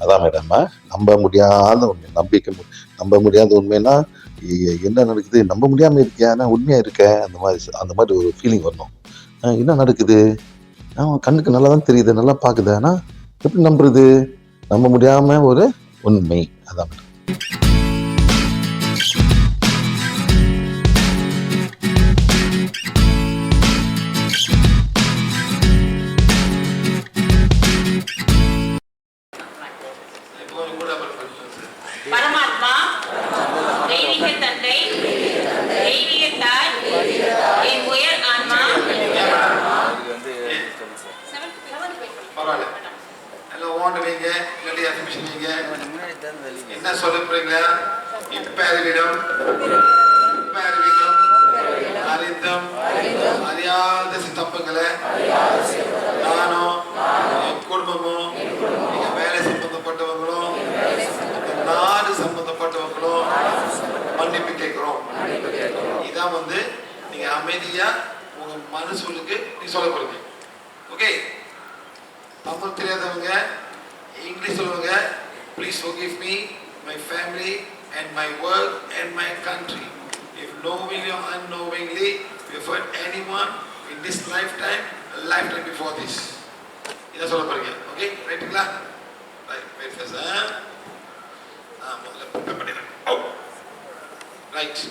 அதான் மேடம், நம்ப முடியாத உண்மை, நம்ப முடியாத உண்மைன்னா என்ன நடக்குது, நம்ப முடியாம இருக்கியா, நான் உண்மையா இருக்கேன், அந்த மாதிரி ஒரு ஃபீலிங் வரணும். என்ன நடக்குது, கண்ணுக்கு நல்லா தான் தெரியுது, நல்லா பாக்குது, ஆனா எப்படி நம்புறது, நம்ப முடியாம ஒரு உண்மை. அதான் மேடம். பரமாத்மா, தெய்வீக தந்தை, தெய்வீக தாய், என் உயர் ஆன்மா. எல்லாம் ஓண்டுவீங்க, இல்லாட்டி அட்மிஷன் நீங்க என்ன சொல்ல போறீங்க? இப்ப அறிவிடம், அறிந்தம் அறியாத தப்புகளை நானும் என் குடும்பமும் நீங்க வேலை சம்பந்தப்பட்டவங்களும் நாடு சம்பந்தப்பட்டவங்களும் மன்னிப்பு கேட்கிறோம். இதான் நீங்க அமைதியா உங்க மனசுக்கு நீ சொல்ல போறீங்க. ஓகே, தமிழ் தெரியாதவங்க இங்கிலீஷ் சொல்லுவாங்க. Please forgive me, my family and my work and my country. If knowingly or unknowingly we have hurt anyone in this lifetime, a lifetime before this. இதான் சொல்ல போறீங்க. ஓகே, ரைட்டுங்களா? Right, wait first. முதல்ல prepare பண்ணிடுறேன். Right,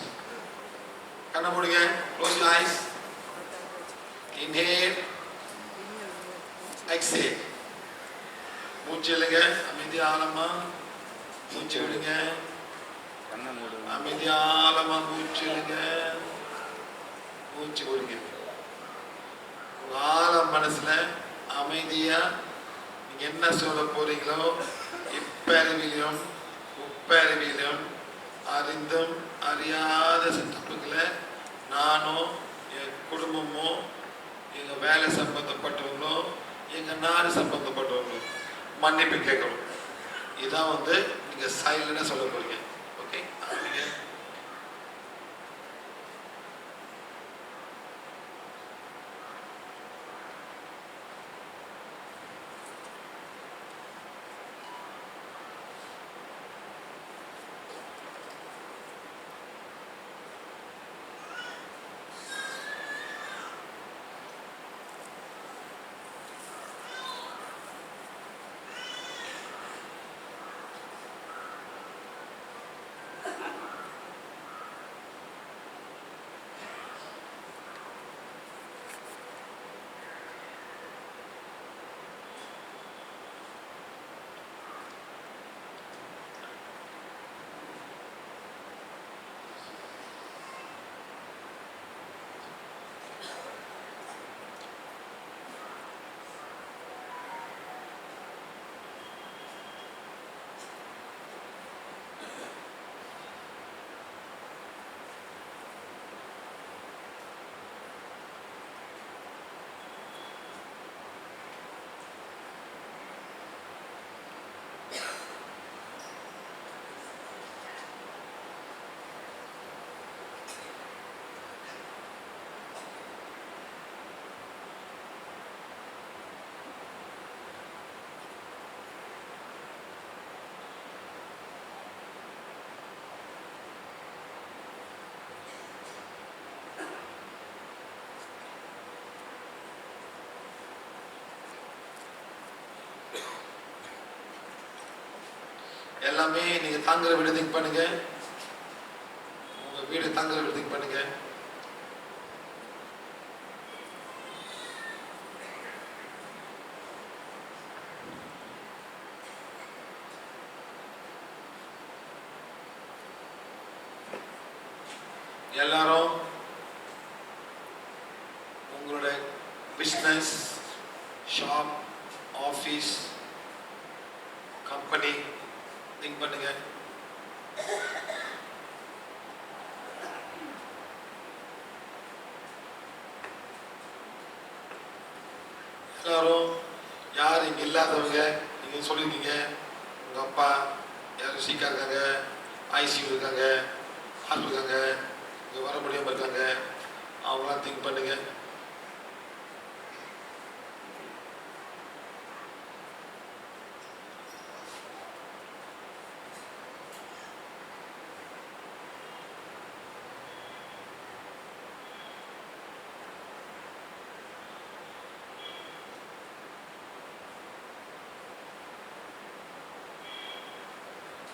கண்ணை மூடுங்க. Close your eyes. Inhale. Exhale. மூச்சு இழுங்க, அமைதியா ஆழமா மூச்சு விடுங்க. அமைதியா ஆழமா மூச்சு இழுங்க, மூச்சு விடுங்க. ஆழ மனசுல அமைதியா நீங்க என்ன சொல்ல போறீங்களோ, இப்பறிவிலும் உப்பறிவிலும் அறிந்தும் அறியாத தப்புகளை நானோ என் குடும்பமோ எங்க வேலை சம்பந்தப்பட்டவங்களோ எங்க நாடு சம்பந்தப்பட்டவங்களோ மன்னிப்பு கேட்கணும். இதான் நீங்க சைலண்டா சொல்ல போறீங்க. ஓகே, எல்லாமே நீங்க தங்குற வீடு திங்க் பண்ணுங்க. உங்க வீடு தங்குற வீடு திங்க் பண்ணுங்க. எல்லாரும் உங்களோட business, shop, office, company think பண்ணுங்க. எல்லாரும் யார் இங்க இல்லாதவங்க, நீங்க சொல்லிருக்கீங்க உங்க அப்பா யாரும் சீக்கா இருக்காங்க, ஐசியூ இருக்காங்க, ஹாஸ்பிட்டல் இருக்காங்க, இங்க வர முடியாம இருக்காங்க, அவங்களாம் திங்க் பண்ணுங்க.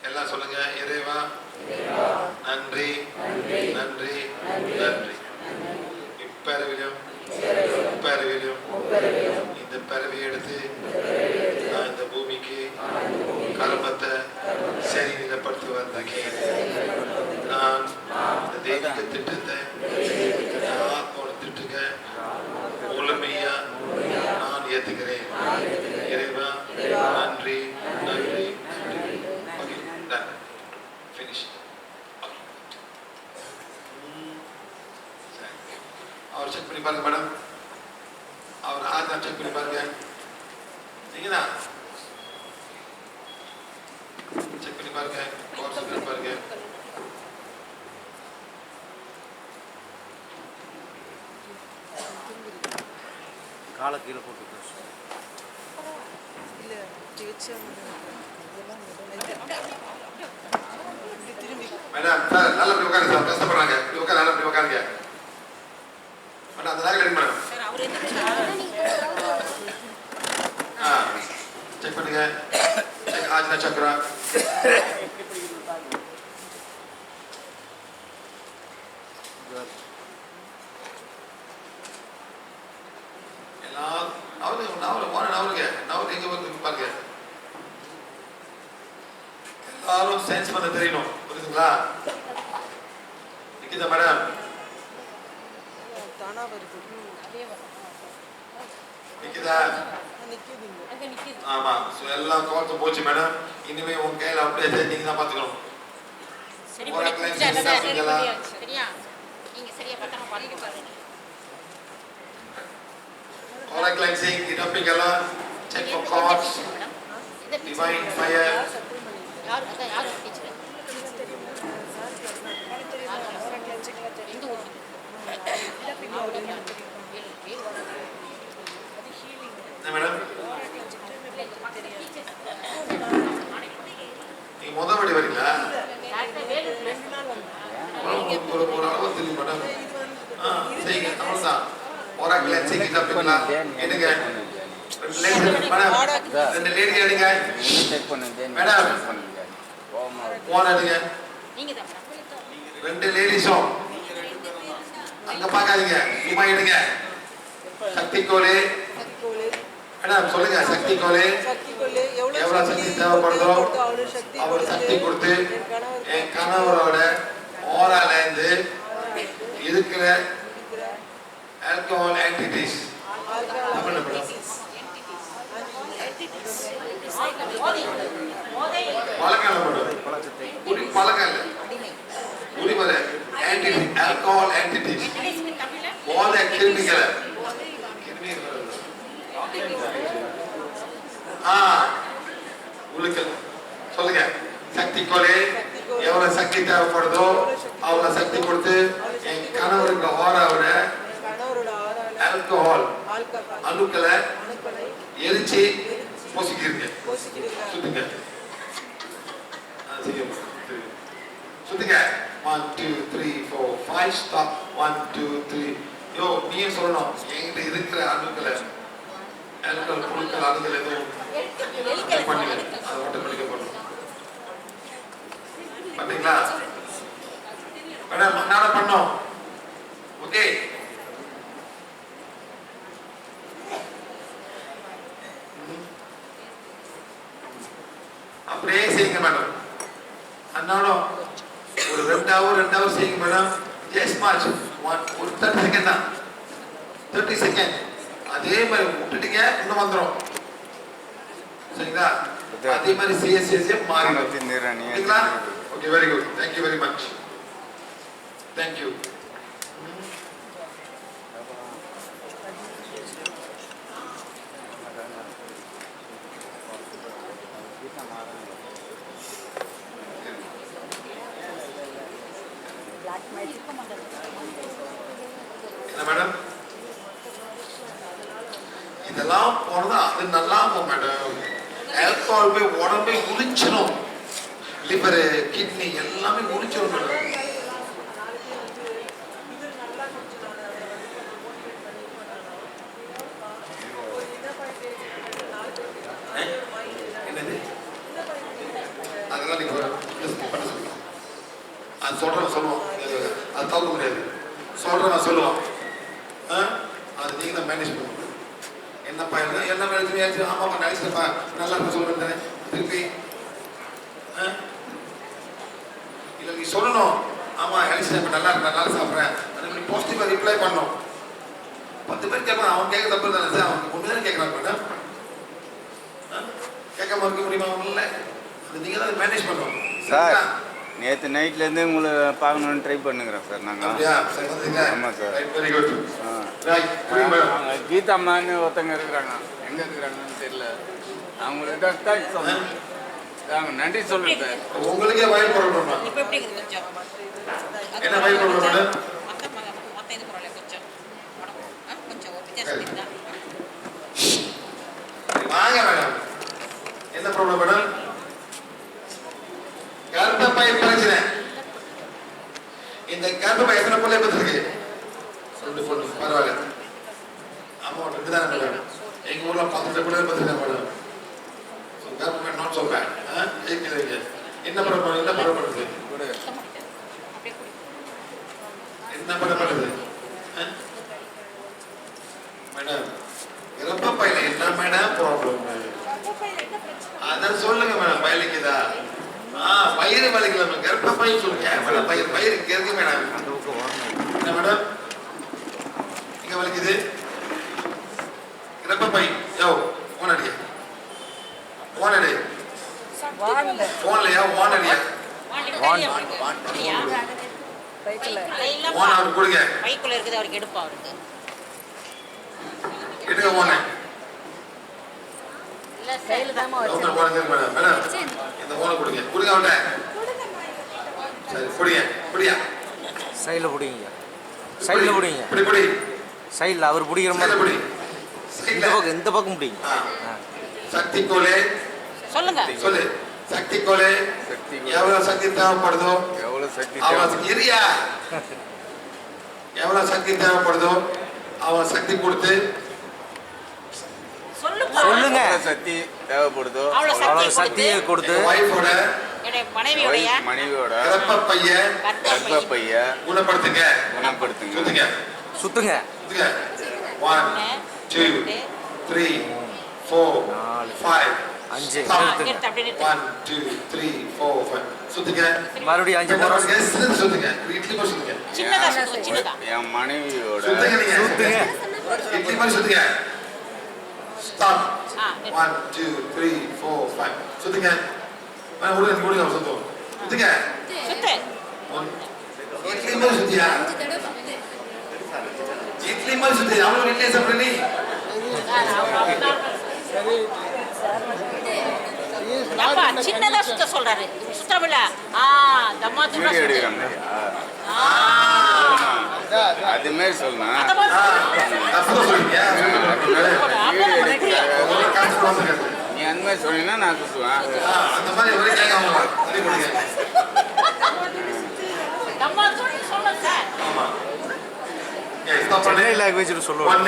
எல்லாம் சொல்லுங்க. இறைவா நன்றி நன்றி நன்றி. இப்பறவிலும் இந்த பிறவி எடுத்து நான் இந்த பூமிக்கு கர்மத்தை சரி நிலைப்படுத்துவதற்கு நான் இந்த தெய்வீக திட்டத்தை ஆத்மோட திட்டுங்க முழுமையா நான் ஏத்துக்கிறேன். இறைவா நன்றி நன்றி நன்றி. Okay done finish. அவர் செக் பண்ணி பாருங்க மேடம். அவர் ஆதார் செக் பண்ணி பாருங்க. நீங்கண்ணா செக் பண்ணி பாருங்க. கோர்ஸ் பண்ணி பாருங்க. காலை கீழே போட்டு மேடம் சார் நல்லா இப்படி உட்காருங்க சார். கஷ்டப்படுறாங்க. இப்படி உட்காரு. நல்லா இப்படி உட்காருங்க மேடம். அந்த நாள் ரெடி மேடம். செக் பண்ணுங்க. செக் ஆஜ்னா சக்கரா. எல்லாம் நவருங்க எங்க வந்து பாருங்க. எல்லாரும் சயின்ஸ் பண்ண தெரியணும். புரியுதுங்களா? நிக்கிதா மேடம்? நிக்கிதா? ஆமா. எல்லாம் கோர்த்து போச்சு மேடம். இனிமே உங்க கையில அப்படியே நீங்க தான் பாத்துக்கணும். Correct cleansing, Idapingala, check for cords, divine fire. Madam? நீ முதபடி வரீங்களா? ஒரு அளவு தெரியும் மேடம். சரிங்க அவ்வளோதான். ஓரா கிளென்சிங் இதப்பீங்களா? என்னங்க ரெண்டு லேடி எடுங்க மேடம். போன் எடுங்க. ரெண்டு லேடிஸும் அங்க பார்க்காதீங்க. சும்மா எடுங்க. சக்தி கோலே மேடம் சொல்லுங்க. சக்தி கோலே எவ்வளவு சக்தி தேவைப்படுதோ அவர் சக்தி கொடுத்து என் கணவரோட ஓரால இருந்து இருக்கிற alcohol entities தமிழ்ல மேடம் பழக்கம் மேடம் பழக்கம் இல்ல உரிமலை entity alcohol entities போதை கிருமிகளை உழுக்கல் சொல்லுங்க. சக்தி கொலை எவ்வளவு சக்தி தேவைப்படுதோ அவ்வளவு சக்தி கொடுத்து என் கணவருக்கு ஓராவோட ஆல்கஹால் அணுக்களை எரிச்சு பொசிக்கிறீங்க. சுத்துங்க சுத்துங்க. 1 2 3 4 5 ஸ்டாப். 1 2 3 யோ நீயே சொல்லணும். என்கிட்ட இருக்கிற அணுக்களை ஆல்கஹால் புழுக்கள் அணுக்கள் எதுவும் பண்ணுங்க. அதை மட்டும் பண்ணிக்கப்படணும். பண்ணீங்களா மேடம்? அன்னாட பண்ணோம். ஓகே அப்படியே செய்யுங்க மேடம். அன்னாடம் ஒரு 2 hour செய்யுங்க மேடம். ஜஸ்ட் மார்ச் ஒரு 30 செகண்ட் தான். 30 செகண்ட் அதே மாதிரி விட்டுட்டீங்க. இன்னும் வந்துடும். சரிங்களா? அதே மாதிரி சிஎஸ்சிஎஸ் மாறிடுங்களா? Okay very good. Thank you very much. Thank you. என்ன மேடம் இதெல்லாம் போனதா? அது நல்லா இருக்கும் மேடம். ஆல்கஹால் போய் உடம்பை உரிச்சிடும். லிவர் கிட்னி எல்லாமே உரிச்சிடும் மேடம். என்னது அதெல்லாம் நீங்க அது சொல்கிறவன் சொல்லுவோம், அது தவிர்க்க முடியாது. சொல்கிறவன் சொல்லுவோம், அது நீங்கள் தான் மேனேஜ் பண்ணணும். என்னப்பா என்ன மேனேஜ் ஆமாப்பா நினைச்சப்பா நல்லா இருக்க சொல்லுவேன் திருப்பி. இல்லை நீ சொல்லணும், ஆமாம் நினைச்சேன் இப்போ நல்லா இருக்கேன் நல்லா சாப்பிட்றேன், நீ பாசிட்டிவாக ரிப்ளை பண்ணணும். 10 பேர் கேட்பான், அவன் கேட்க தப்பு தானே சார், அவங்க ஒன்று தானே கேட்குறாங்க மேடம். கேட்காம இருக்க முடியுமா அவங்கள? அது நீங்கள் தான் மேனேஜ் பண்ணணும் சார். நேற்று நைட்லேருந்து உங்களை பார்க்கணுன்னு ட்ரை பண்ணுங்கிறேன் சார் நாங்கள். ஆமாம் சார். Very good. கீதாம்மான்னு ஒருத்தங்க இருக்கிறாங்க, எங்கே இருக்கிறாங்கன்னு தெரியல. அவங்களுக்கு தான் சொன்னேன், நாங்கள் நன்றி சொல்லுங்கள் சார். உங்களுக்கே வாய்ப்பு போடணுமா? இப்போ எப்படி இருக்குது கொஞ்சம்? என்ன வாய்ப்பு போடணும்? மற்ற இது பரவாயில்ல கொஞ்சம் கொஞ்சம் ஒரு வித்தியாசம் தான். வாங்க மேடம். என்ன ப்ராப்ளம் மேடம்? கர்ப்பப்பை பிரச்சனை. இந்த கர்ப்பப்பை எத்தனை பிள்ளை பத்திருக்கு? சொல்லு பரவாயில்ல. அமௌண்ட் இருக்குதானே மேடம்? எங்க ஊர்ல 10 பிள்ளை பத்திருக்காங்க மேடம். கர்ப்பப்பை நாட் சோ பேட். என்ன ப்ராப்ளம்? என்ன ப்ராப்ளம் இருக்கு? என்ன ப்ராப்ளம்? மேடம் கர்ப்பப்பையில என்ன மேடம் ப்ராப்ளம்? அதான் சொல்லுங்க மேடம். வலிக்குதா? வயிறு வலிக்கல, கர்ப்பப்பை சொல்லுங்க மேடம். வயிறு இருக்கு மேடம். என்ன மேடம் இங்க வலிக்குது? கர்ப்பப்பை. யோ போன் அடியா, போன் அடி. போன்லையா ஓன் அடியா? ஓன் அவருக்கு கொடுங்க. பைக்குள்ள இருக்குது, அவருக்கு எடுப்பா. அவருக்கு எடுங்க ஓனை. இந்த ஓனை கொடுங்க. கொடுங்க அவன்கிட்ட. சரி புடிங்க. புடியா சைடில் பிடிங்க, சைடில் பிடிங்க, இப்படி புடி. சைடில் அவர் பிடிக்கிற மாதிரி புடி. இந்த பக்கம் பிடிங்க. சக்தி கோலே சொல்லுங்க. சொல்லு. சக்தி கோலே எவ்வளவு சக்தி தேவைப்படுதோ அவ்வளவு இரியா. எவ்வளவு சக்தி தேவைப்படுதோ அவன் சக்தி கொடுத்து சொல்லுங்க. சக்தி தேவைப்படுதோ அவ்வளோ சக்தியை கொடுத்து வைஃபோட மனைவியோட கர்ப்பப்பைய குணப்படுத்துங்க. சுத்துங்க. சுத்துங்க. 1 2 3 4 5 5 1 2 3 4 5 சுத்துங்க. மறுபடியும் 5 முறை சுத்துங்க. இட்லி மாதிரி சுத்துங்க. சின்னதா. என் மனைவியோட சுத்துங்க. நீங்க சுத்துங்க. இட்லி மாதிரி சுத்துங்க. ஸ்டாப். 1 2 3 4 5 சுத்துங்க. கொடுங்க சுத்தும். சுத்துங்க. சுத்து. இட்லி மாதிரி சுத்தியா? இட்லி மாதிரி சுத்தி. அவ்வளவு இட்லி சாப்பிடுற நீ? சின்னதா சுத்த சொல்றாரு. சுத்தமில்ல. தம்மா துண்டா அது மாதிரி சொல்லணும். நீ அந்த மாதிரி சொன்னீங்கன்னா நான் சுத்துவேன். அந்த மாதிரி ஒரே கேட்காம சொல்லுவோம். 1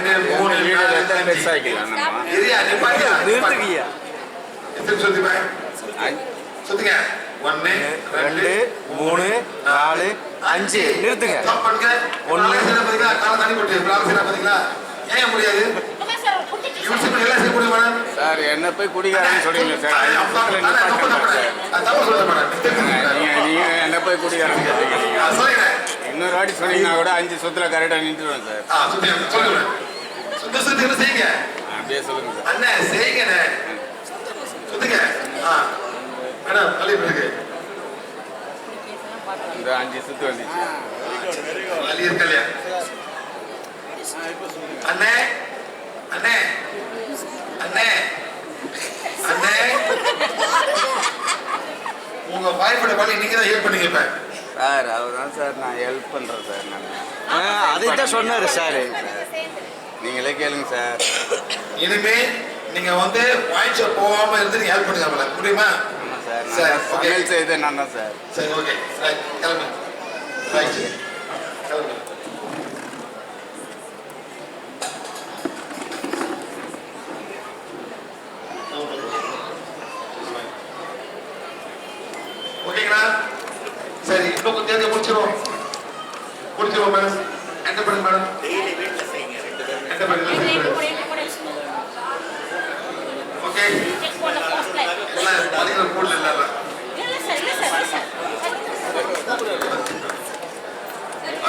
2 3 4 5 பெருசாக்கலாம் நம்ம. நிறுத்துக்கியா. சுத்துங்க. 1 2 3 4 5 நிறுத்துங்க. 1 கால தண்ணி போட்டு பாத்தீங்களா? ஏன் முடியாது? சார் என்ன போய் குடிக்காரன்னு சொல்றீங்க சார். நீங்க என்ன போய் குடிக்காரன்னு கேட்டீங்க. இன்னொரு வாட்டி சொன்னீங்கன்னா கூட 5 சுத்துல கரெக்டா நின்றுடுவேன் சார். செய்யுங்க. அப்படியே சொல்லுங்க சார். அண்ணே செய்யுங்க. சுத்துங்க. மேடம் வலி இருக்கு. இந்த 5 சுத்து வந்துச்சு. வலி இருக்கு இல்லையா? அண்ணே அண்ணே அண்ணே அண்ணே உங்க வாய்ப்பட வலி நீங்க தான் ஹெல்ப் பண்ணீங்க இப்ப. சார் அவர் தான் சார் நான் ஹெல்ப் பண்ணுறேன் சார். நான் அதை தான் சொன்னார் சார். நீங்களே கேளுங்க சார். இனிமே நீங்க வந்து வாய்ச்ச போகாம இருந்து நீங்க ஹெல்ப் பண்ணுங்க முடியுமா? ஆமாம் சார். சரி, நான் சமையல் செய்தேன் நான் தான் சார். சரி ஓகே கிளம்பு. கிளம்பு. ஓகேங்களா? சரி இப்போ பண்ணுவோம் மேடம். என்ன பண்ணுங்க மேடம்? என்ன பண்ணுங்க? ஓகே. எல்லாம் பதினோரு மூணுல இல்ல.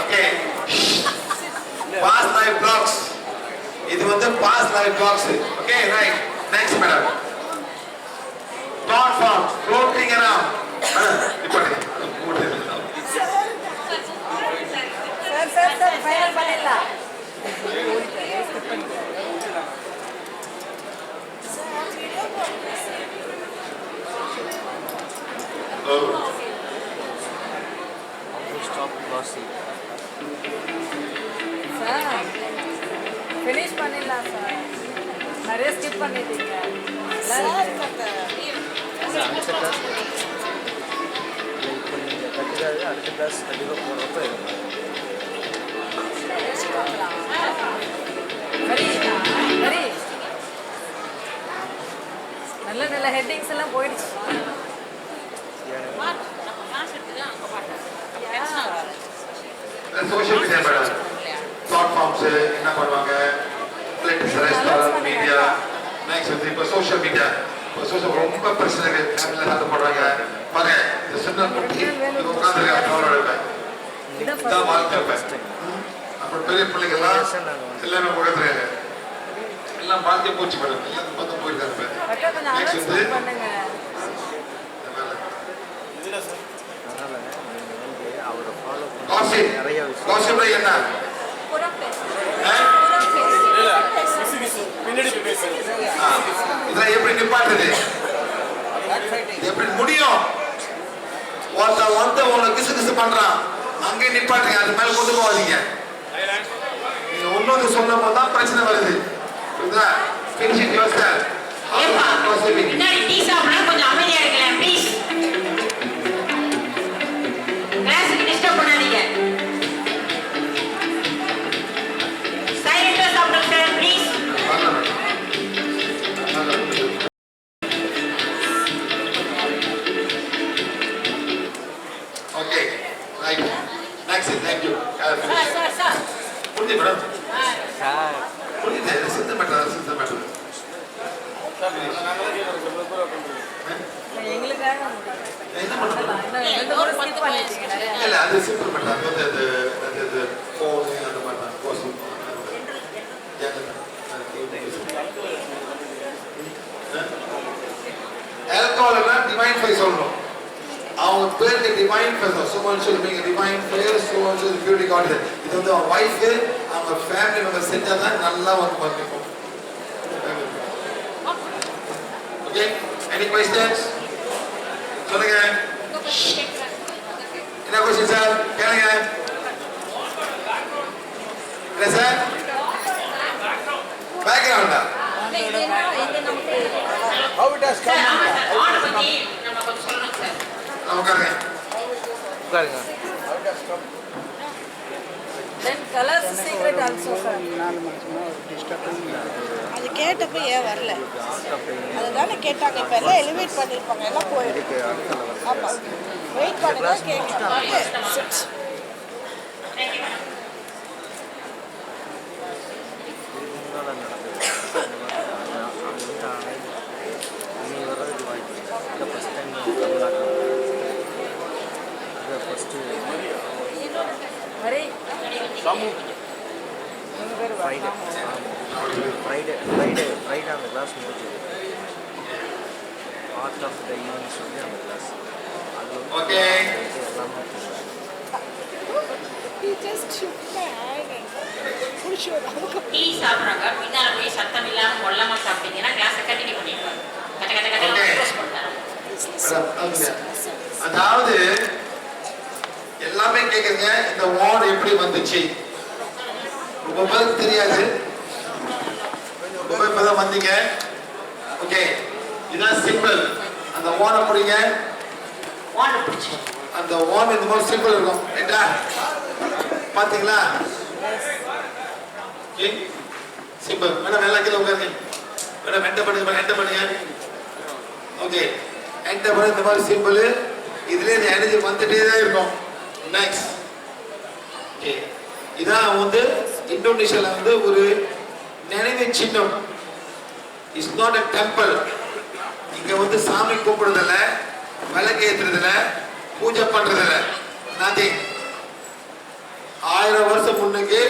ஓகே. Pass live blocks. இது வந்து pass live blocks. Okay right. Next madam. Thought forms floating around. இப்படி sir final பண்ணிடலாம். Stop losing. சார் finish பண்ணிடலாம் சார். நிறைய ஸ்கிப் பண்ணிட்டீங்க. அடுத்த கிளாஸ் இப்போ நீங்கள் கற்றுக்காது அடுத்த கிளாஸ் கண்டிப்பாக போகிறப்ப சரி நல்ல நல்ல ஹெட்டிங்ஸ் எல்லாம் போயிடுச்சு. Social media madam. Short forms என்ன பண்ணுவாங்க? Restaurant media. நெக்ஸ்ட் வந்து இப்போ சோஷியல் மீடியா. இப்போ சோஷியல் ரொம்ப பிரச்சனை இருக்கு. ஃபேமிலியில் சண்டை போடுறாங்க. பாருங்க இந்த சின்ன குட்டி உட்காந்துருக்காங்க. அவரோட இதான் வாழ்க்கை. அப்புறம் பெரிய பிள்ளைங்கள்லாம் எல்லாமே உட்காந்துருக்காங்க. எல்லாம் வாழ்க்கை போச்சு மேடம். எல்லாம் பார்த்து போயிருக்காங்க. நெக்ஸ்ட் வந்து அவரை ஃபாலோ காசிப். நிறைய விஷயம் காசிப்ல என்ன? இதெல்லாம் எப்படி நிப்பாட்டுது? எப்படி முடியும்? ஒருத்தன் வந்து உங்களை கிசு கிசு பண்றான், அங்கே நிப்பாட்டுங்க. அது மேல கொண்டு போகாதீங்க. நீங்க ஒன்னொன்று சொல்லும் போது தான் பிரச்சனை வருது. புரியுதா? Finish it yourself. பின்னாடி டீ சாப்பிடா கொஞ்சம் அமைதியா இருக்கலாம் ப்ளீஸ். கிளாஸுக்கு டிஸ்டர்ப் பண்ணாதீங்க. சைலண்டா சாப்பிடுங்க sir please. Okay right. Next thank you. Sir புரியுது மேடம்? சார் புரியுது. System matter. எங்களுக்காக என்ன பண்ணலாம்? ஒரு 10 பண்ணிட்டீங்க நிறைய. இல்ல அது சிம்பிள் மேட்டர். அது அது ஃபோன் அந்த மாதிரி தான். கோர்ஸ் ஆல்கஹால்னா டிவைன் ஃபைவ் சொல்லணும். அவங்க பேருக்கு டிவைன் ஃபைவ். சோமன் சொல்லுவீங்க டிவைன் ஃபைவ். சோமன் சொல்லி பியூட்டி காட். இது வந்து அவங்க வைஃப் அவங்க ஃபேமிலி மெம்பர் செஞ்சா தான் நல்லா வந்து பண்ணிக்கும். ஓகே எனி क्वेश्चंस சொல்லுங்க. என்ன क्वेश्चन சார் கேளுங்க. என்ன சார்? பேக்ரவுண்டா? how it has come on பண்ணி நம்ம கொஞ்சம் சொல்லணும் சார். உட்காருங்க. உட்காருங்க. Then colors secret also sir. அது கேட்டப்ப ஏன் வரல? அதுதானே கேட்டாங்க. இப்போ எல்லாம் எலிவேட் பண்ணியிருப்பாங்க. எல்லாம் போயிருக்கு. ஆமாம் வெயிட் பண்ணுங்க கேட்கலாம். இனி வர்றதுக்கு வாய்ப்பு இல்லை. ஃபஸ்ட் டைம் தமிழ்நாட்டில் ஃபஸ்ட்டு ஹரி ஃப்ரைடே அந்த கிளாஸ் முடிஞ்சுது. பார்ட் ஆஃப் த ஈவெண்ட் சொல்லி அந்த கிளாஸ் அது ஓகே எல்லாமே He just shook my hand and push your arm. Tea சாப்பிடுறாங்க. பின்னால போய் சத்தம் இல்லாம கொல்லாம சாப்பிட்டீங்கன்னா கிளாஸை கண்டினியூ பண்ணிடுவாங்க. கட்ட கட்ட கட்ட க்ளோஸ் பண்ணிட்டாங்க. அதாவது எல்லாமே கேக்குறீங்க. இந்த வார்டு எப்படி வந்துச்சு? ரொம்ப பேருக்கு தெரியாது. ரொம்ப பேர் இப்பதான் வந்தீங்க. ஓகே இதான் சிம்பிள். அந்த வார்டை பிடிங்க. வாண்டை பிடிச்சி அந்த வார்டு இந்த மாதிரி சிம்பிள் இருக்கும். ரைட்டா? பாத்தீங்களா? சிம்பிள். மேடம் எல்லாம் கீழே உட்காருங்க. மேடம் என்டர் பண்ணுங்க. என்டர் பண்ணுங்க. ஓகே என்டர் பண்ண இந்த மாதிரி சிம்பிள். இதுல இந்த எனர்ஜி வந்துட்டே தான் இருக்கும். நெக்ஸ்ட் ஓகே இதான் வந்து இந்தோனேஷியால வந்து ஒரு நினைவு சின்னம். It's not a temple. இங்க வந்து சாமி கும்பிடுறதில்ல, விளக்கு ஏத்துறதில்ல, பூஜை பண்றதில்ல, நதிங். 1000 வருஷம் முன்னுக்கு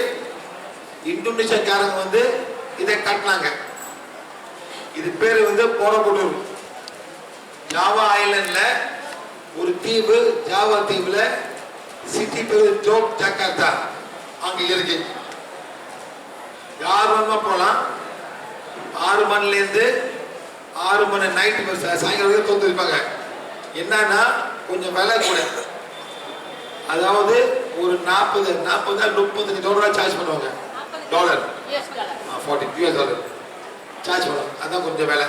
இந்தோனேஷியாக்காரங்க வந்து இதை கட்டினாங்க. இது பேரு வந்து போரபுடூர். ஜாவா ஐலண்ட்ல ஒரு தீவு, ஜாவா தீவுல சிட்டி பேரு ஜோக் ஜகார்த்தா அங்க இருக்கு. யார் வேணுமா போலாம். 6 மணில இருந்து 6 மணி நைட்டு சாயங்காலம் வரைக்கும் தோந்திருப்பாங்க. என்னன்னா கொஞ்சம் விலை கூட, அதாவது ஒரு 40-35 டாலர் சார்ஜ் பண்ணுவாங்க. டாலர் $40 சார்ஜ் பண்ணுவாங்க. அதான் கொஞ்சம் விலை.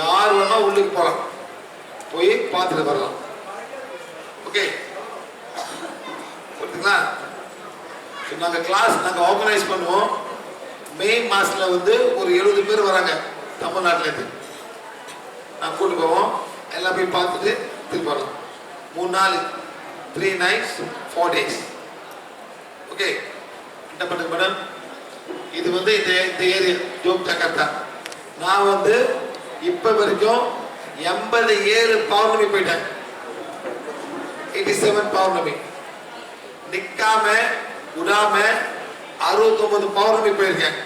யார் வேணா உள்ளுக்கு போகலாம், போய் பார்த்துட்டு வரலாம். ஓகே, புரியுதுங்களா? நாங்கள் கிளாஸ் ஆர்கனைஸ் பண்ணுவோம். மே மாசத்துல வந்து ஒரு 70 பேர் வராங்க தமிழ்நாட்டிலேருந்து. நான் கூட்டு போவோம், எல்லாம் போய் பார்த்துட்டு திருப்பி வரலாம். 3 நாள் 3 nights 4 days. ஓகே, என்ன பண்ணுங்க மேடம், இது வந்து இந்த ஏரியா ஜோக் ஜகார்த்தா. நான் வந்து இப்ப வரைக்கும் 87 பௌர்ணமி போயிட்டேன். 87 பௌர்ணமி நிக்காம விடாம 69 பௌர்ணமி போயிருக்கேன்.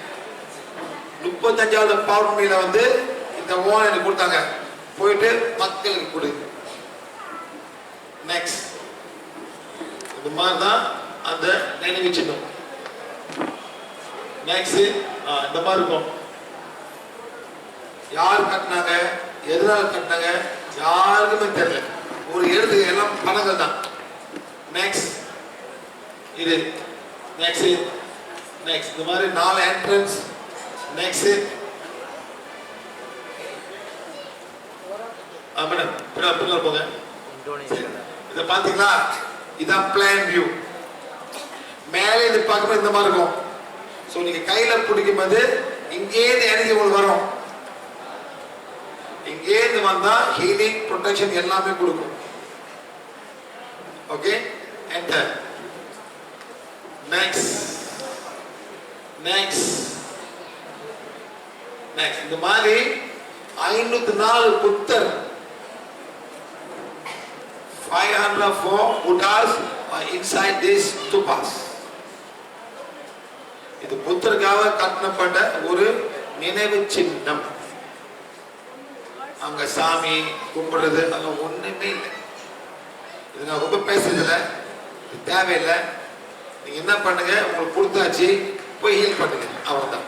35வது பௌர்ணமியில வந்து இந்த ஓன் எனக்கு கொடுத்தாங்க, போயிட்டு மக்களுக்கு கொடு. நெக்ஸ்ட் இந்த மாதிரி தான் அந்த நினைவு சின்னம். நெக்ஸ்ட் இந்த மாதிரி இருக்கும். யார் கட்டினாங்க, எதனால கட்டினாங்க, யாருக்குமே தெரியல. ஒரு எழுத்து எல்லாம் பணங்கள் தான். நெக்ஸ்ட் இது நெக்ஸ்ட் இந்த மாதிரி 4 என்ட்ரன்ஸ். நெக்ஸ்ட் மேடம் பின்னால போங்க. இதை பாத்தீங்களா, இதான் பிளான் வியூ. மேலே இது பார்க்கும்போது இந்த மாதிரி இருக்கும். ஸோ நீங்க கையில பிடிக்கும் போது இங்கேருந்து எனர்ஜி உங்களுக்கு வரும். இங்கேருந்து வந்தா ஹீலிங், ப்ரொடெக்ஷன் எல்லாமே கொடுக்கும். Okay, enter. நெக்ஸ்ட் இந்த மாதிரி 504 புத்தர், 504 Buddhas are inside this stupas. இது புத்தருக்காக கட்டப்பட்ட ஒரு நினைவு சின்னம். அங்க சாமி கும்பிடுறது அங்க ஒண்ணுமே இல்லை. இது நான் ரொம்ப பேசுறதுல தேவையில்லை. நீங்க என்ன பண்ணுங்க, உங்களுக்கு கொடுத்தாச்சு, போய் ஹீல் பண்ணுங்க, அவ்வளவுதான்.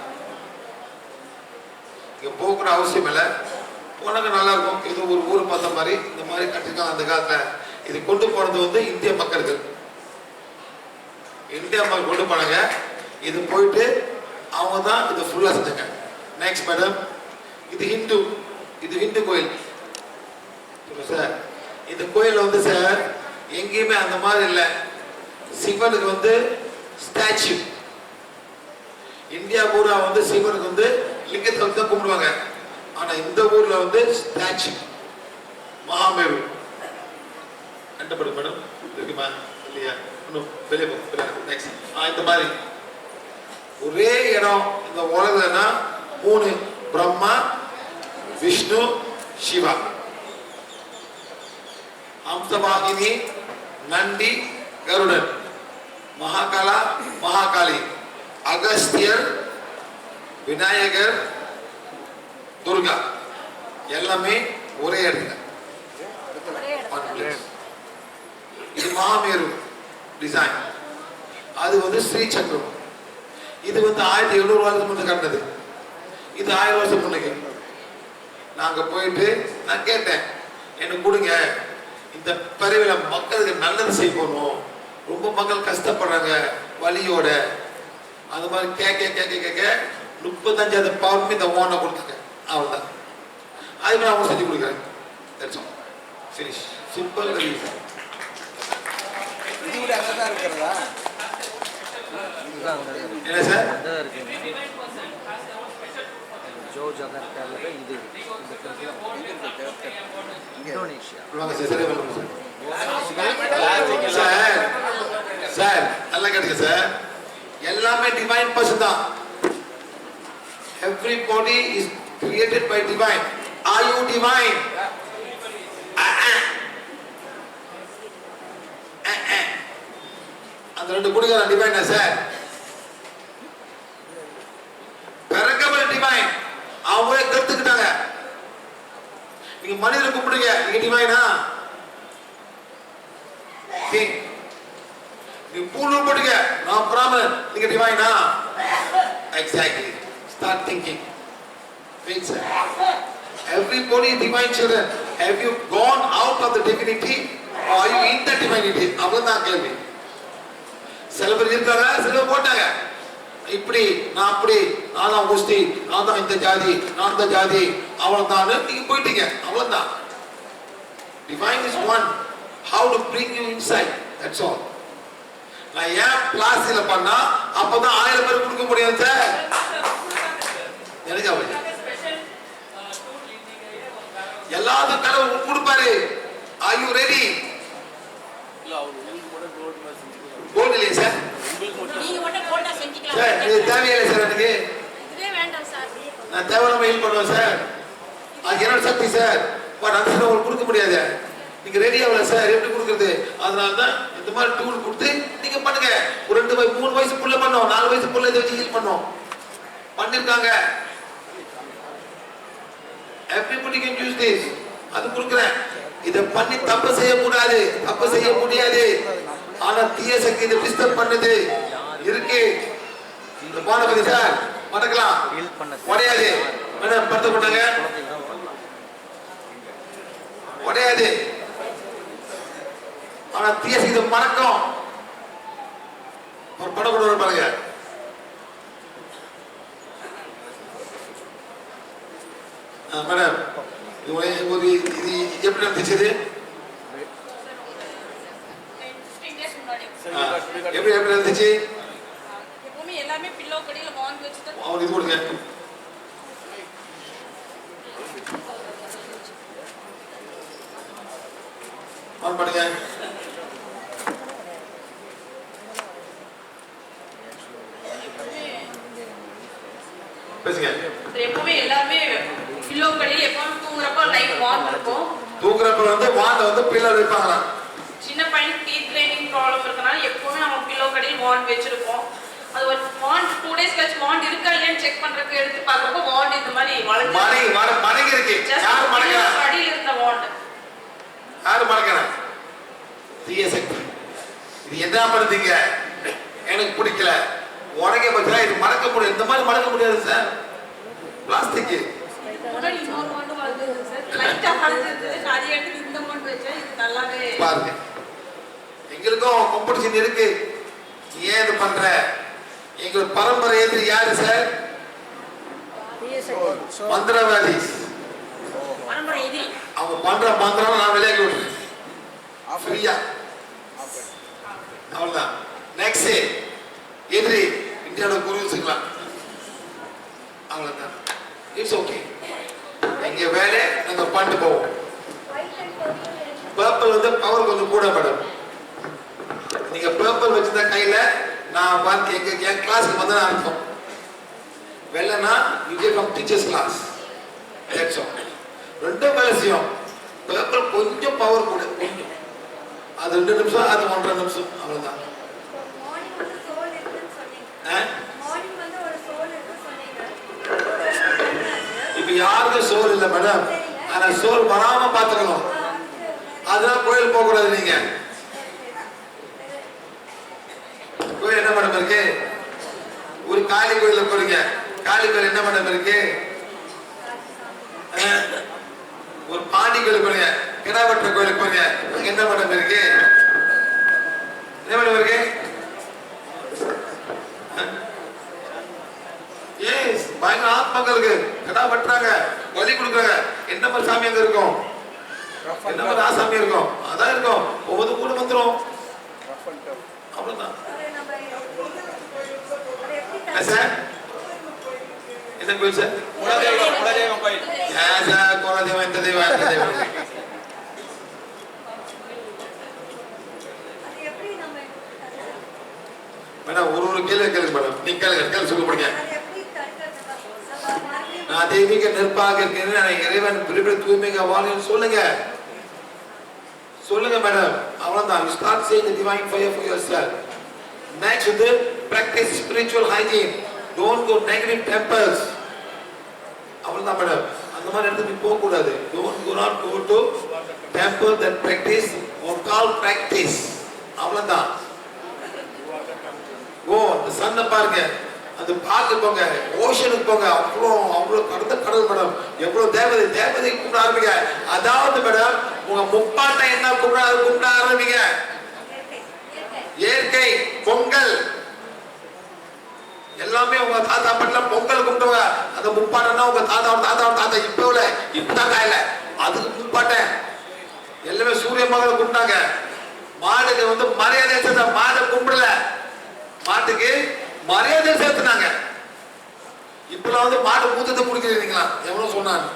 இங்க போகிற அவசியம் இல்லை. உனக்கு நல்லா இருக்கும். இது ஒரு ஊர் பார்த்த மாதிரி இந்த மாதிரி கட்டிருக்காங்க அந்த காலத்துல. இது கொண்டு போனது வந்து இந்திய மக்களுக்கு, இந்தியா மக்கள் கொண்டு போனாங்க. இது போயிட்டு அவங்க தான் இது ஃபுல்லா செஞ்சாங்க. நெக்ஸ்ட் மேடம், இது ஹிந்து கோயில் சார். இந்த கோயில் வந்து சார் எங்கேயுமே அந்த மாதிரி இல்லை. சிவனுக்கு வந்து ஸ்டாச்சு. இந்தியா பூரா வந்து சிவனுக்கு வந்து லிங்கத்தை வந்து தான் கும்பிடுவாங்க. ஆனா இந்த ஊர்ல வந்து ஸ்டாச்சு மகாமேரு. கண்டபடி மேடம் இருக்குமா இல்லையா? இன்னும் வெளியே போ. நெக்ஸ்ட் இந்த மாதிரி ஒரே இடம் இந்த உலகம்னா 3: பிரம்மா, விஷ்ணு, சிவா. அம்சவாகினி, நந்தி, கருடன், மகாகாலா, மகாகாளி, அகஸ்தியர், விநாயகர், துர்கா எல்லாமே ஒரே இடத்துல. இது மகாமேரு டிசைன். அது வந்து ஸ்ரீ சக்கரம். இது வந்து 1700 வருஷம் முன்ன கட்டினது. இது 1000 வருஷம் முன்னுக்கு. நாங்க போயிட்டு நான் கேட்டேன், எனக்கு கொடுங்க, இந்த பரிவில மக்களுக்கு நல்லது செய்யணும், ரொம்ப மக்கள் கஷ்டப்படுறாங்க வலியோட. அந்த மாதிரி கேட்க 35வது பவுன் இந்த ஓனை கொடுத்தாங்க. அவ்வளவுதான். அதுக்கு நான் செஞ்சு கொடுக்குறேன். சிம்பிள். என்ன சார்? ஜோ ஜகார்த்தால இது இந்தோனேஷியா. சார் நல்லா கேட்டுங்க சார். எல்லாமே டிவைன் பர்சன் தான். Everybody is created by divine. Are you divine? அந்த ரெண்டு குடிகார டிவைனா சார்? பிறக்கபல் டிவைன். அவங்களே கத்துக்கிட்டாங்க. நீங்க மனிதரை கூப்பிடுங்க, நீங்க டிவைனா? நீ பூலு போடுங்க, நான் பிராமணன், நீங்க டிவைனா? Exactly. Start thinking. Think, sir. Everybody is divine children. Have you gone out of the divinity or are you in the divinity? அவ்வளவுதான் கேள்வி. சில பேர் இருக்காங்க, சில பேர் போட்டாங்க. இப்படி நான் அப்படி, நான் தான் முஸ்தி, நான் தான் இந்த ஜாதி, நான் இந்த ஜாதி, அவ்வளவுதான் நீங்க போயிட்டீங்க. அவ்வளவுதான். Divine is one. How to bring you inside. That's all. நான் ஏன் கிளாஸ்ல பண்ணா அப்பதான் 1000 பேர் கொடுக்க முடியும் சார். எனக்கு அவரு எல்லாத்துக்கும் கடவுள் கொடுப்பாரு. Are you ready? கோல்டு இல்லையா சார்? நீங்க மட்டும் கோல்டா செஞ்சுக்கலாம் சார் இது தேவையில்லை சார். எனக்கு இதுவே வேண்டாம் சார். நான் தேவையில்லாம ஹெல்ப் பண்ணுவேன் சார். அது என்னோட சக்தி சார். பட் அந்த உங்களுக்கு கொடுக்க முடியாது. நீங்க ரெடி ஆகல சார், எப்படி கொடுக்குறது? அதனால தான் இந்த மாதிரி டூல் கொடுத்து நீங்க பண்ணுங்க. ஒரு 3 வயசு புள்ள பண்ணோம், 4 வயசு புள்ள இதை வச்சு ஹீல் பண்ணோம். பண்ணிருக்காங்க. Everybody can use this. அது கொடுக்குறேன். இதை பண்ணி தப்பு செய்யக்கூடாது, தப்பு செய்ய முடியாது. ஆனா தீய சக்தி இதை டிஸ்டர்ப் பண்ணுது இருக்கு. இந்த பானபதி சார் மறக்கலாம் உடையாது. மேடம் படுத்த போட்டாங்க உடையாது. ஆனா தீய சக்தி மறக்கும். ஒரு படம் கூட பாருங்க. மேடம் இது எப்படி நடந்துச்சு? எப்படி எப்படி இருந்துச்சு? எப்பவுமே எல்லாமே பில்லோ கடியில வாங்கி வச்சுட்டு அவங்க இது கொடுங்க. ஆன் பண்ணுங்க. பேசுங்க. எப்பவுமே எல்லாமே பில்லோ கடியில எப்பவுமே தூங்குறப்ப லைட் வார்ம் இருக்கும். தூங்குறப்ப வந்து வார்ம் வந்து பில்லோ வைப்பாங்களா? சின்ன பையன் டீத் கிரைண்டிங் ப்ராப்ளம் இருக்கனால எப்பவுமே நம்ம பில்லோ கடியில் வாண்ட் வச்சிருப்போம். அது ஒரு வாண்ட் 2 டேஸ் கழிச்சு வாண்ட் இருக்கா இல்லையான்னு செக் பண்றதுக்கு எடுத்து பார்க்கறப்ப வாண்ட் இந்த மாதிரி மடங்கி இருக்கு. யார் மடங்கறா? அடியில் இருந்த வாண்ட். யார் மடங்கறா? தீய சக்தி. இது என்ன பண்ணுதீங்க? எனக்கு பிடிக்கல. உடனே பத்தியா இது மடக்க முடியாது. இந்த மாதிரி மடக்க முடியாது சார். பிளாஸ்டிக். முன்னாடி இன்னொரு வாண்ட் வந்தது சார். லைட்டா வளர்ந்தது. நான் எடுத்து இந்த வாண்ட் வச்சேன். இது நல்லாவே பாருங்க. எங்களுக்கும் காம்படிஷன் இருக்கு. ஏன் இது பண்ற? எங்க பரம்பரை எது யாரு சார்? மந்திரவாதி. பரம்பரை எது? அவங்க பண்ற மந்திரம் நான் விளையாடி விடுறேன். ஃப்ரீயா. அவ்வளவுதான். நெக்ஸ்ட் எதிரி இந்தியாவோட குரு வச்சுக்கலாம். அவ்வளவுதான். It's okay. எங்க வேலை நாங்க பண்ணிட்டு போவோம். பர்பிள் வந்து பவர் கொஞ்சம் கூட மேடம். நீங்க பர்பிள் வச்சிருந்த கையில நான் வந்து என் கிளாஸ்க்கு வந்து நான் அர்த்தம். வெள்ளனா you from teachers class. That's all. ரெண்டும் வேலை செய்யும். பர்பிள் கொஞ்சம் பவர் கூட கொஞ்சம். அது 2 நிமிஷம், அது 1.5 நிமிஷம். அவ்வளவுதான். இப்ப யாருக்கும் சோறு இல்லை மேடம். ஆனா சோறு வராம பாத்துக்கணும். அதெல்லாம் கோயில் போக கூடாது. நீங்க கோயில் என்ன மேடம் இருக்கு? ஒரு காளி கோயில போறீங்க. காளி கோயில் என்ன மேடம் இருக்கு? ஒரு பாண்டி கோயில் போறீங்க. கிடாவட்ட கோயிலுக்கு போறீங்க. என்ன மேடம் இருக்கு? என்ன மேடம் இருக்கு? ஏஸ் பயங்கர ஆத்மாக்களுக்கு கடா வெட்டுறாங்க, வலி கொடுக்குறாங்க. என்ன மாதிரி சாமி அங்க இருக்கும்? என்ன மாதிரி ஆசாமி இருக்கும்? அதான் இருக்கும். ஒவ்வொரு கூட வந்துடும். அவ்வளவுதான். சார் என்ன கோயில் சார்? குலதெய்வம் கோயில். ஏன் சார் குலதெய்வம் இந்த தெய்வம் அந்த தெய்வம்? மேடம் ஒரு கேள்வி கேளுங்க மேடம். நீங்க கேள்வி சொல்ல போறீங்க. நான் தெய்வீக நெருப்பாக இருக்கிறேன், நான் இறைவன் விரும்பிய தூய்மையாக வாழ்ன்னு சொல்லுங்க. சொல்லுங்க மேடம். அவ்வளவுதான். You start saying the divine fire for yourself. Next வந்து practice spiritual hygiene. Don't go negative temples. அவ்வளவுதான் மேடம். அந்த மாதிரி இடத்துக்கு போக கூடாது. Don't go not go to temple that practice or call practice. அவ்வளவுதான். ஓ அந்த சன்னை பாருங்க, அது பார்க்க போங்க, ஓஷனுக்கு போங்க, அவ்வளோ கடந்த கடல் மேடம். எவ்வளவு தேவதை கூப்பிட ஆரம்பிங்க. அதாவது மேடம் உங்க முப்பாட்டை என்ன கூப்பிட ஆரம்பிங்க. இயற்கை பொங்கல் எல்லாமே உங்க தாத்தா பாட்டில பொங்கல் கும்பிடுவாங்க. அந்த முப்பாட்டம்னா உங்க தாத்தா இப்ப இல்ல, இப்பதான் இல்ல, அதுக்கு முப்பாட்டை எல்லாமே சூரிய மகளை கும்பிட்டாங்க. மாடுக்கு வந்து மரியாதை செலுத்த, மாடை கும்பிடல, மாட்டுக்கு மரியாதை செலுத்தினாங்க. இப்பெல்லாம் வந்து மாடு மூத்தத்தை குடிக்கிறீங்களா? எவ்வளவு சொன்னாங்க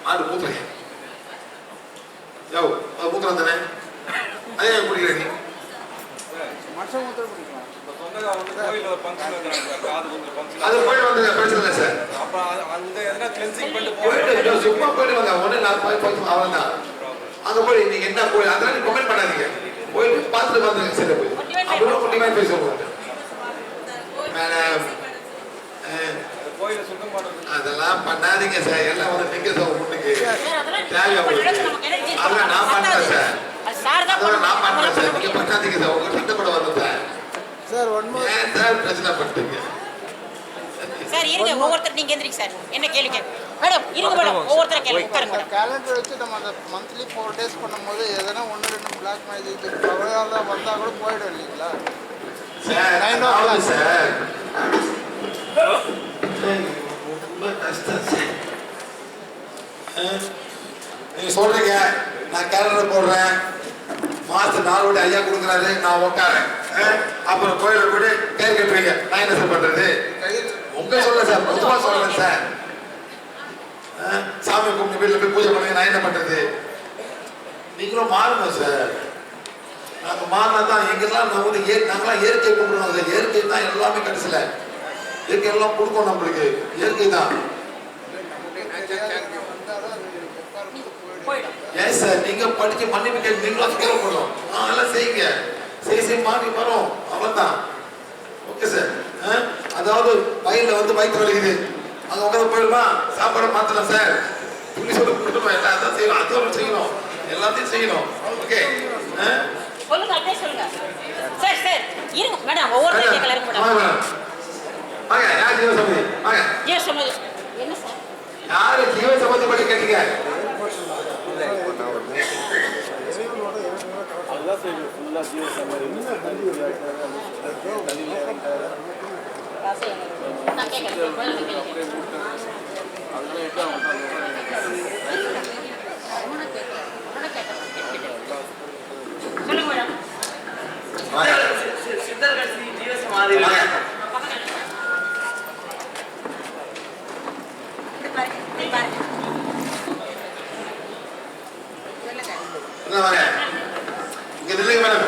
மாடு மூத்துறீங்க, யோ அது மூத்திரம் தானே, அதே குடிக்கிறீங்க. அது போயிட்டு வந்து பிரச்சனை இல்லை சார். போயிட்டு சும்மா போயிட்டு வாங்க. ஒன்னு நான் அவ்வளவுதான். அங்க போய் நீங்க என்ன போய் அதெல்லாம் நீங்க கமெண்ட் பண்ணாதீங்க. போயிட்டு பார்த்துட்டு வந்துருங்க. சரி போய் அப்புறம் டிவைன் பேசுவோம் மேடம். அதெல்லாம் பண்ணாதீங்க சார். எல்லாம் வந்து நீங்க சார் முன்னுக்கு தேவையா அதெல்லாம் நான் பண்றேன் சார். அதெல்லாம் நான் பண்றேன் சார். நீங்க பண்ணாதீங்க சார். உங்க திட்டப்பட வந்து சார் ஏன் சார் பிரச்சனை பண்ணிட்டீங்க சார்? இருங்க, ஒவ்வொருத்தர் நீங்க எந்திரிங்க சார். என்ன கேள்வி கேட்க மேடம்? இருங்க மேடம், ஒவ்வொருத்தர் கேள்வி உட்காருங்க மேடம். கேலண்டர் வச்சு நம்ம அந்த மந்த்லி 4 days பண்ணும்போது எதனா 1-2 பிளாக் மேஜிக் பவரால வந்தா கூட போயிடும் இல்லைங்களா சார்? சார் ரொம்ப கஷ்டம் சார். நீங்க சொல்றீங்க நான் கேலண்டர் போடுறேன், மாசம் 4 கோடி ஐயா கொடுக்குறாரு, நான் உட்காரேன். அப்புறம் கோயில கூட கேள்வி கேட்டுறீங்க, நான் என்ன சார் பண்றது? உங்க சொல்ல சார், பொதுவா சொல்றேன் சார். சாமி கும்பிட்டு வீட்டுல போய் பூஜை பண்ணுங்க, நான் என்ன பண்றது? நீங்களும் மாறணும் சார். நாங்க மாறினா தான் எங்கெல்லாம் நான் வந்து நாங்களாம் இயற்கை கும்பிடுவோம். இயற்கை தான் எல்லாமே கடைசியில இயற்கை எல்லாம் கொடுக்கும் நம்மளுக்கு. இயற்கை தான். ஏன் சார் நீங்க படிச்சு மன்னிப்பு கேட்டு நீங்களும் கேட்கப்படும். எல்லாம் செய்யுங்க, செய்ய மாறி வரும். அவ்வளவுதான். Okay sir. அதாவது வயல்ல வந்து வயிற்று வலிக்குது, அங்க உட்காந்து போயிடுமா, சாப்பாடு மாத்தலாம் சார். புள்ளி சொல்லி கொடுத்துருவோம். எல்லாம் அதான் செய்யணும், அதுவும் செய்யணும், எல்லாத்தையும் செய்யணும். ஓகே சொல்லுங்க, அப்படியே சொல்லுங்க சார். சார் இருங்க மேடம், ஒவ்வொருத்தர் கேட்கல. இருங்க மேடம். வாங்க. யார் ஜீவ சம்பந்தி? வாங்க. ஜீவ சம்பந்தி என்ன சார்? யாரு ஜீவ சம்பந்தி பற்றி கேட்டீங்க? நான் கேட்கறேன். சொல்லுங்க மேடம். சித்தர்கள் ஜீவ சமாதி இங்க இல்லைங்க மேடம்.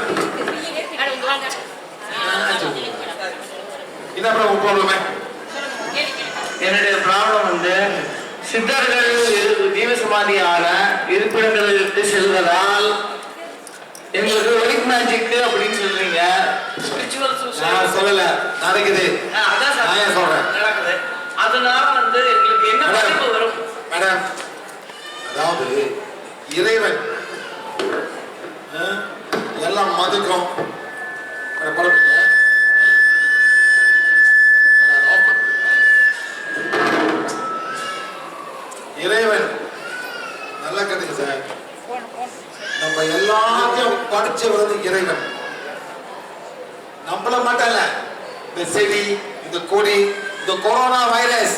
என்ன ப்ராப்ளம்? என்னுடைய ப்ராப்ளம் வந்து சித்தர்கள் ஜீவசமாதியான இருப்பிடங்களை விட்டு செல்வதால் எங்களுக்கு ஒயிட் மேஜிக் அப்படின்னு சொல்றீங்க. நான் சொல்லல, நடக்குது. அதான் சார் நான் சொல்றேன் நடக்குது. அதனால வந்து எங்களுக்கு என்ன பாதிப்பு வரும் மேடம்? அதாவது இறைவன் எல்லாம் மதிக்கும். இறைவன் நல்லா கேட்டுங்க சார். நம்ம எல்லாத்தையும் படிச்சவர் இறைவன். நம்மள மட்டும் இல்ல, இந்த செடி, இந்த கொடி, இந்த கொரோனா வைரஸ்